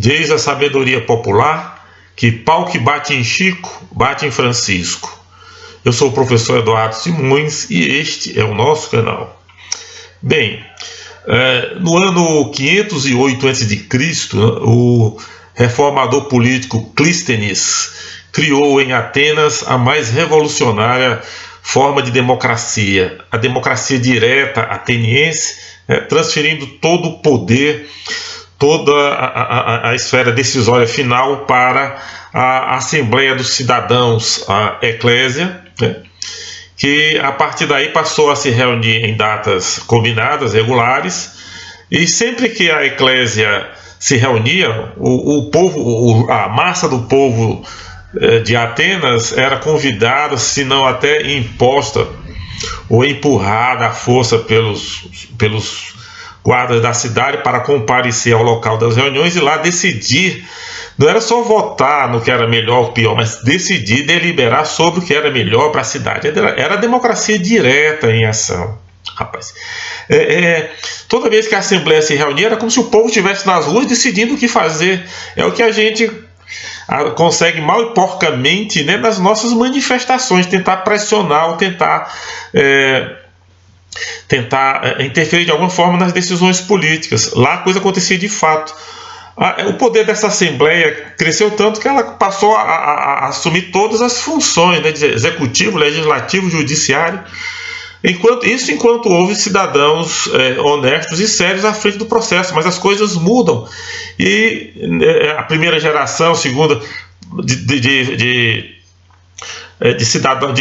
Diz a sabedoria popular que pau que bate em Chico, bate em Francisco. Eu sou o professor Eduardo Simões e este é o nosso canal. Bem, no ano 508 a.C., o reformador político Clístenes criou em Atenas a mais revolucionária forma de democracia, a democracia direta ateniense, transferindo todo o poder, toda a esfera decisória final para a Assembleia dos Cidadãos, a Eclésia, que a partir daí passou a se reunir em datas combinadas, regulares, e sempre que a Eclésia se reunia, o povo, a massa do povo de Atenas era convidada, se não até imposta ou empurrada à força pelos guardas da cidade para comparecer ao local das reuniões e lá decidir. Não era só votar no que era melhor ou pior, mas decidir, deliberar sobre o que era melhor para a cidade. Era a democracia direta em ação, rapaz. Toda vez que a Assembleia se reunia, era como se o povo estivesse nas ruas decidindo o que fazer. É o que a gente consegue mal e porcamente, né, nas nossas manifestações, tentar pressionar ou tentar interferir de alguma forma nas decisões políticas. Lá a coisa acontecia de fato. O poder dessa Assembleia cresceu tanto que ela passou a assumir todas as funções, né, de executivo, legislativo, judiciário, enquanto houve cidadãos honestos e sérios à frente do processo. Mas as coisas mudam e a primeira geração, a segunda de cidadãos,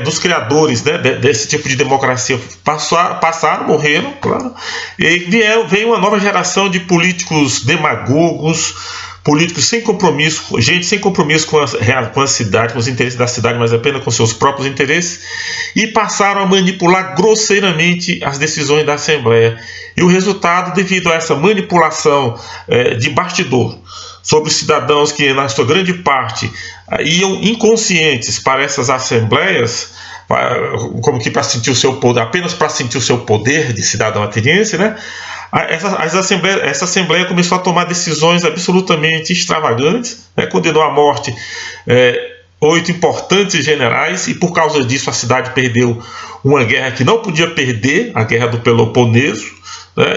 dos criadores, né, desse tipo de democracia passaram, morreram, claro, e veio uma nova geração de políticos demagogos, políticos sem compromisso, gente sem compromisso com a cidade, com os interesses da cidade, mas apenas com seus próprios interesses, e passaram a manipular grosseiramente as decisões da Assembleia. E o resultado, devido a essa manipulação de bastidor sobre os cidadãos que, na sua grande parte, iam inconscientes para essas assembleias, como que para sentir o seu poder, apenas para sentir o seu poder de cidadão ateniense, né? Essa assembleia começou a tomar decisões absolutamente extravagantes, né? Condenou à morte 8 importantes generais, e por causa disso a cidade perdeu uma guerra que não podia perder, a Guerra do Peloponeso.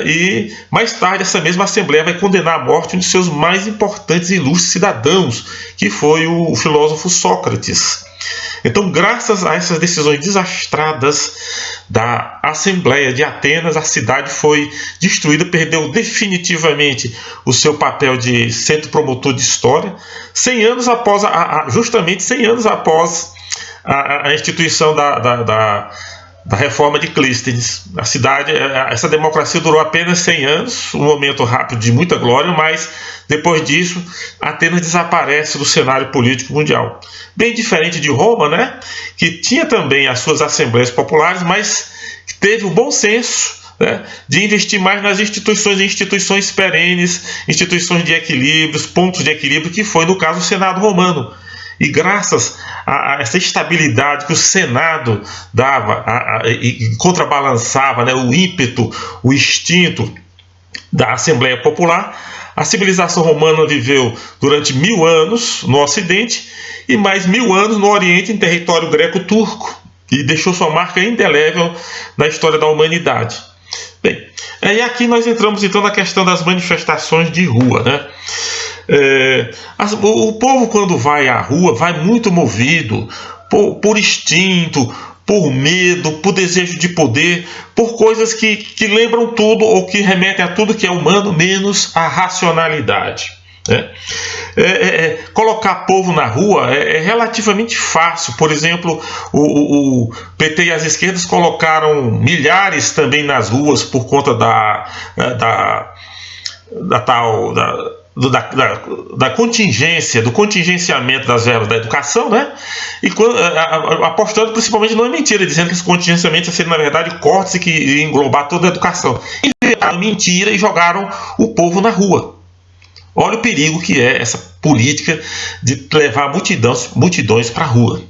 E mais tarde essa mesma Assembleia vai condenar à morte um de seus mais importantes e ilustres cidadãos, que foi o filósofo Sócrates. Então, graças a essas decisões desastradas da Assembleia de Atenas, a cidade foi destruída, perdeu definitivamente o seu papel de centro promotor de história, 100 anos após justamente 100 anos após a instituição da reforma de Clístenes. A cidade, essa democracia durou apenas 100 anos, um momento rápido de muita glória, mas depois disso Atenas desaparece do cenário político mundial. Bem diferente de Roma, né, que tinha também as suas assembleias populares, mas que teve o bom senso, né, de investir mais nas instituições perenes, instituições de equilíbrios, pontos de equilíbrio, que foi no caso o Senado romano. E graças a essa estabilidade que o Senado dava e contrabalançava, né, o ímpeto, o instinto da Assembleia Popular, a civilização romana viveu durante 1000 anos no Ocidente e mais 1000 anos no Oriente, em território greco-turco, e deixou sua marca indelével na história da humanidade. Bem, e aqui nós entramos então na questão das manifestações de rua, né? O povo, quando vai à rua, vai muito movido por instinto, por medo, por desejo de poder, por coisas que lembram tudo ou que remetem a tudo que é humano, menos a racionalidade. Colocar povo na rua é relativamente fácil. Por exemplo, o PT e as esquerdas colocaram milhares também nas ruas por conta da contingência, do contingenciamento das verbas da educação, né? E apostando principalmente não é mentira, dizendo que esse contingenciamento seria na verdade cortes que iria englobar toda a educação. Inventaram mentira e jogaram o povo na rua. Olha o perigo que é essa política de levar multidões para a rua.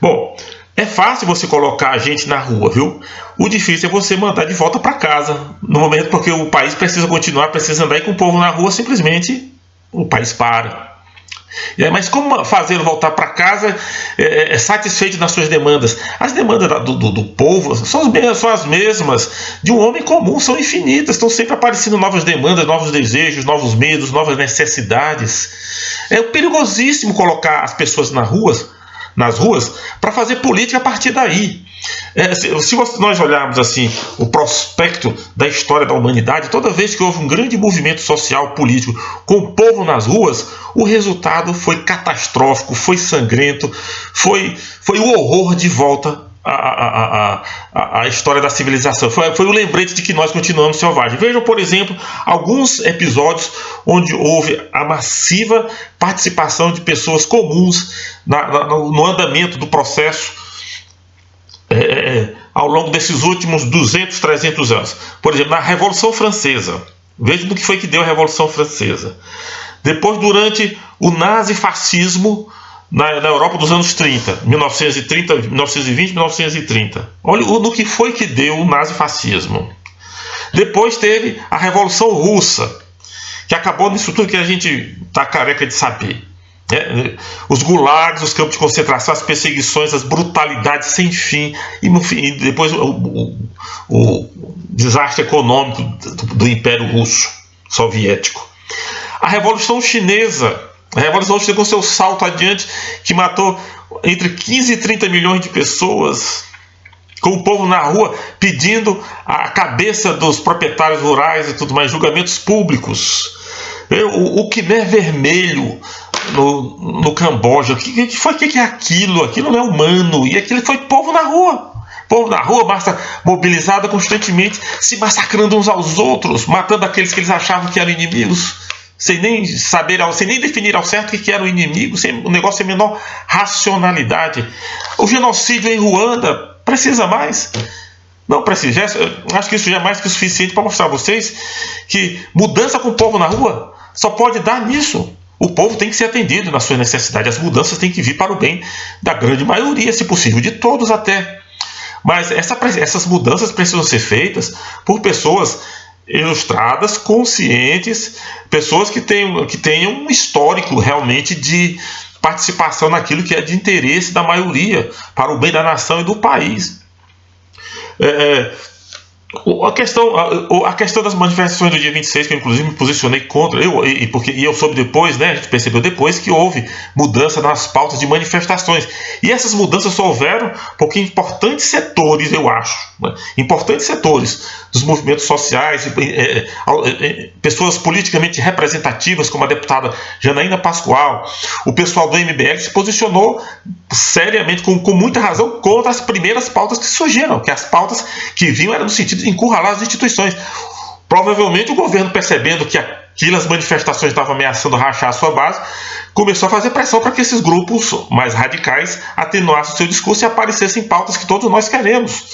Bom, é fácil você colocar a gente na rua, viu? O difícil é você mandar de volta para casa, no momento, porque o país precisa continuar, precisa andar, e com o povo na rua simplesmente o país para. Mas como fazê-lo voltar para casa satisfeito nas suas demandas? As demandas do povo são as mesmas de um homem comum, são infinitas, estão sempre aparecendo novas demandas, novos desejos, novos medos, novas necessidades. É perigosíssimo colocar as pessoas nas ruas para fazer política a partir daí. Se nós olharmos assim o prospecto da história da humanidade, toda vez que houve um grande movimento social, político, com o povo nas ruas, o resultado foi catastrófico, foi sangrento, foi o horror de volta à história da civilização. Foi o lembrete de que nós continuamos selvagens. Vejam, por exemplo, alguns episódios onde houve a massiva participação de pessoas comuns no andamento do processo ao longo desses últimos 200, 300 anos. Por exemplo, na Revolução Francesa. Vejam do que foi que deu a Revolução Francesa. Depois, durante o nazifascismo na Europa dos anos 30, 1930, 1920, 1930. Olha no que foi que deu o nazifascismo. Depois teve a Revolução Russa, que acabou nisso tudo que a gente está careca de saber. Os gulags, os campos de concentração, as perseguições, as brutalidades sem fim, e depois o desastre econômico do Império Russo Soviético. A Revolução Chinesa com seu salto adiante, que matou entre 15 e 30 milhões de pessoas, com o povo na rua pedindo a cabeça dos proprietários rurais e tudo mais, julgamentos públicos. O Khmer Vermelho no Camboja, o que é aquilo? Aquilo não é humano, e aquilo foi povo na rua. Povo na rua, massa mobilizada constantemente, se massacrando uns aos outros, matando aqueles que eles achavam que eram inimigos, sem nem definir ao certo o que era o inimigo, sem o negócio sem a menor racionalidade. O genocídio em Ruanda precisa mais? Não precisa. Acho que isso já é mais que o suficiente para mostrar a vocês que mudança com o povo na rua só pode dar nisso. O povo tem que ser atendido nas suas necessidades. As mudanças têm que vir para o bem da grande maioria, se possível, de todos até. Mas essas mudanças precisam ser feitas por pessoas ilustradas, conscientes, pessoas que tenham um histórico realmente de participação naquilo que é de interesse da maioria, para o bem da nação e do país. A questão das manifestações do dia 26, que eu inclusive me posicionei contra, e eu soube depois, né, a gente percebeu depois que houve mudança nas pautas de manifestações, e essas mudanças só houveram porque importantes setores, eu acho, né, importantes setores dos movimentos sociais, pessoas politicamente representativas como a deputada Janaína Pascoal, o pessoal do MBL se posicionou seriamente, com muita razão, contra as primeiras pautas que surgiram, que as pautas que vinham eram no sentido de encurralar as instituições. Provavelmente o governo, percebendo que as manifestações estavam ameaçando rachar a sua base, começou a fazer pressão para que esses grupos mais radicais atenuassem o seu discurso e aparecessem pautas que todos nós queremos.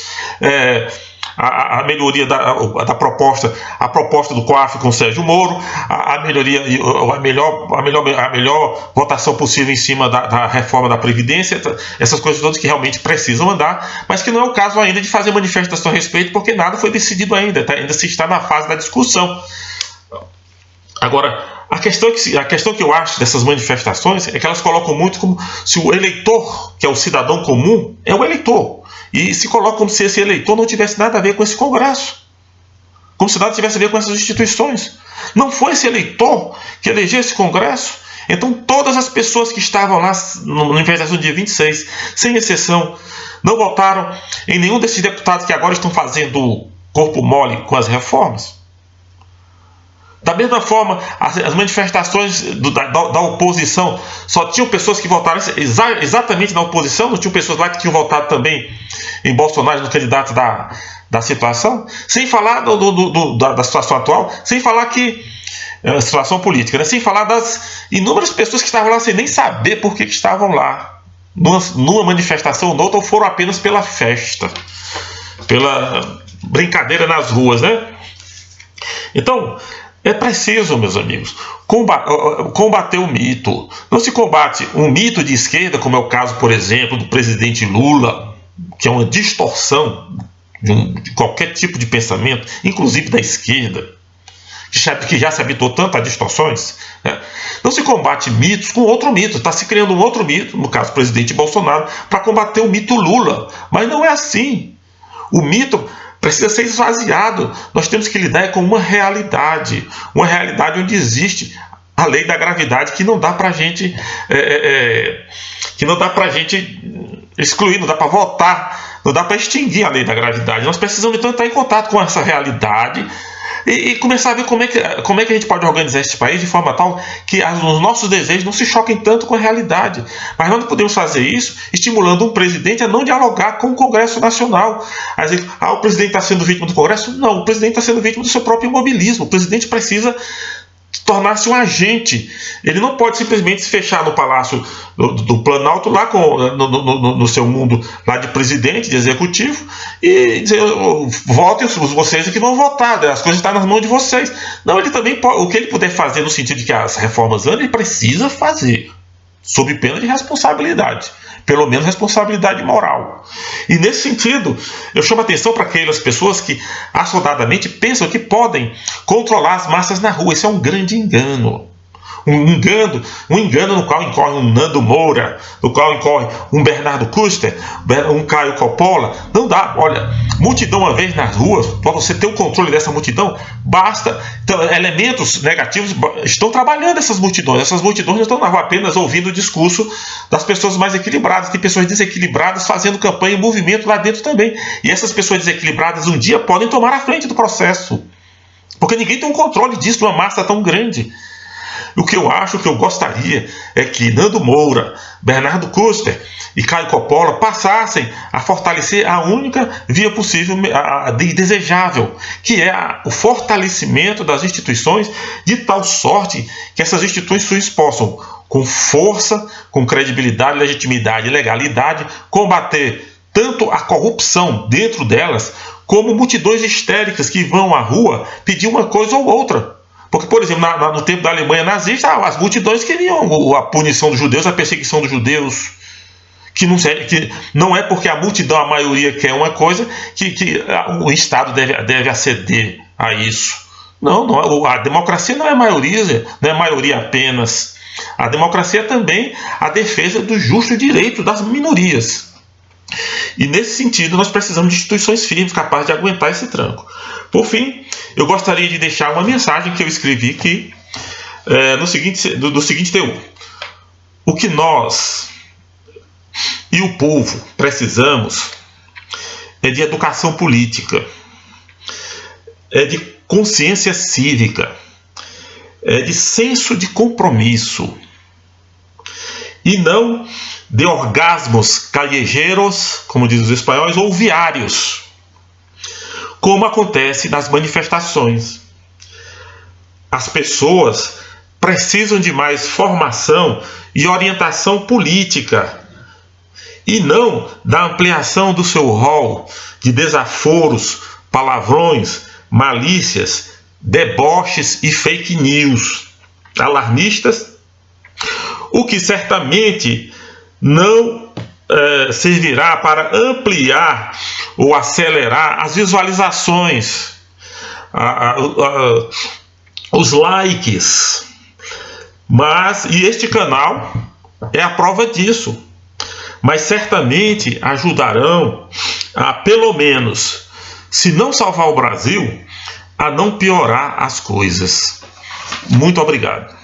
A melhoria da proposta, a proposta do COAF com o Sérgio Moro, a melhoria, a melhor votação possível em cima da reforma da Previdência, essas coisas todas que realmente precisam andar, mas que não é o caso ainda de fazer manifestação a respeito, porque nada foi decidido ainda, ainda se está na fase da discussão. Agora, a questão que eu acho dessas manifestações é que elas colocam muito como se o eleitor, que é o cidadão comum, é o eleitor. E se coloca como se esse eleitor não tivesse nada a ver com esse Congresso. Como se nada tivesse a ver com essas instituições. Não foi esse eleitor que elegeu esse Congresso. Então todas as pessoas que estavam lá na manifestação do dia 26, sem exceção, não votaram em nenhum desses deputados que agora estão fazendo corpo mole com as reformas. Da mesma forma, as manifestações da oposição só tinham pessoas que votaram exatamente na oposição, não tinham pessoas lá que tinham votado também em Bolsonaro, no candidato da situação, sem falar da situação atual, sem falar que a situação política, né? Sem falar das inúmeras pessoas que estavam lá sem nem saber por que estavam lá, numa manifestação ou noutra, ou foram apenas pela festa, pela brincadeira nas ruas, né? Então, é preciso, meus amigos, combater o mito. Não se combate um mito de esquerda, como é o caso, por exemplo, do presidente Lula, que é uma distorção de qualquer tipo de pensamento, inclusive da esquerda, que já se habituou tanto a distorções, né? Não se combate mitos com outro mito. Está se criando um outro mito, no caso o presidente Bolsonaro, para combater o mito Lula. Mas não é assim. O mito precisa ser esvaziado. Nós temos que lidar com uma realidade onde existe a lei da gravidade, que não dá para gente excluir, não dá para votar, não dá para extinguir a lei da gravidade. Nós precisamos então estar em contato com essa realidade e começar a ver como é que a gente pode organizar este país de forma tal que os nossos desejos não se choquem tanto com a realidade. Mas nós não podemos fazer isso estimulando um presidente a não dialogar com o Congresso Nacional. A dizer, o presidente está sendo vítima do Congresso? Não, o presidente está sendo vítima do seu próprio imobilismo. O presidente precisa tornar-se um agente. Ele não pode simplesmente se fechar no Palácio do Planalto, lá no seu mundo lá de presidente, de executivo, e dizer, votem vocês que vão votar, as coisas estão nas mãos de vocês. Não, ele também pode, o que ele puder fazer no sentido de que as reformas andem, ele precisa fazer, sob pena de responsabilidade, pelo menos responsabilidade moral. E nesse sentido, eu chamo a atenção para aquelas pessoas que assodadamente pensam que podem controlar as massas na rua. Isso é um grande engano. Um engano no qual incorre um Nando Moura, no qual incorre um Bernardo Custer, um Caio Coppola. Não dá. Olha, multidão uma vez nas ruas, para você ter o controle dessa multidão, basta. Então, elementos negativos estão trabalhando essas multidões. Essas multidões não estão na rua apenas ouvindo o discurso das pessoas mais equilibradas. Tem pessoas desequilibradas fazendo campanha e movimento lá dentro também. E essas pessoas desequilibradas um dia podem tomar a frente do processo. Porque ninguém tem um controle disso, de uma massa tão grande. O que eu acho, o que eu gostaria é que Nando Moura, Bernardo Custer e Caio Coppola passassem a fortalecer a única via possível e desejável, que é o fortalecimento das instituições, de tal sorte que essas instituições possam, com força, com credibilidade, legitimidade e legalidade, combater tanto a corrupção dentro delas, como multidões histéricas que vão à rua pedir uma coisa ou outra. Porque, por exemplo, no tempo da Alemanha nazista, as multidões queriam a punição dos judeus, a perseguição dos judeus. Que não é porque a multidão, a maioria, quer uma coisa, que o Estado deve aceder a isso. Não, a democracia não é maioria apenas. A democracia é também a defesa do justo direito das minorias. E nesse sentido nós precisamos de instituições firmes capazes de aguentar esse tranco. Por fim, eu gostaria de deixar uma mensagem que eu escrevi aqui do seguinte teor: o que nós e o povo precisamos é de educação política, é de consciência cívica, é de senso de compromisso, e não de orgasmos callejeros, como dizem os espanhóis, ou viários, como acontece nas manifestações. As pessoas precisam de mais formação e orientação política, e não da ampliação do seu rol de desaforos, palavrões, malícias, deboches e fake news alarmistas, o que certamente não servirá para ampliar ou acelerar as visualizações, os likes. E este canal é a prova disso. Mas certamente ajudarão a, pelo menos, se não salvar o Brasil, a não piorar as coisas. Muito obrigado.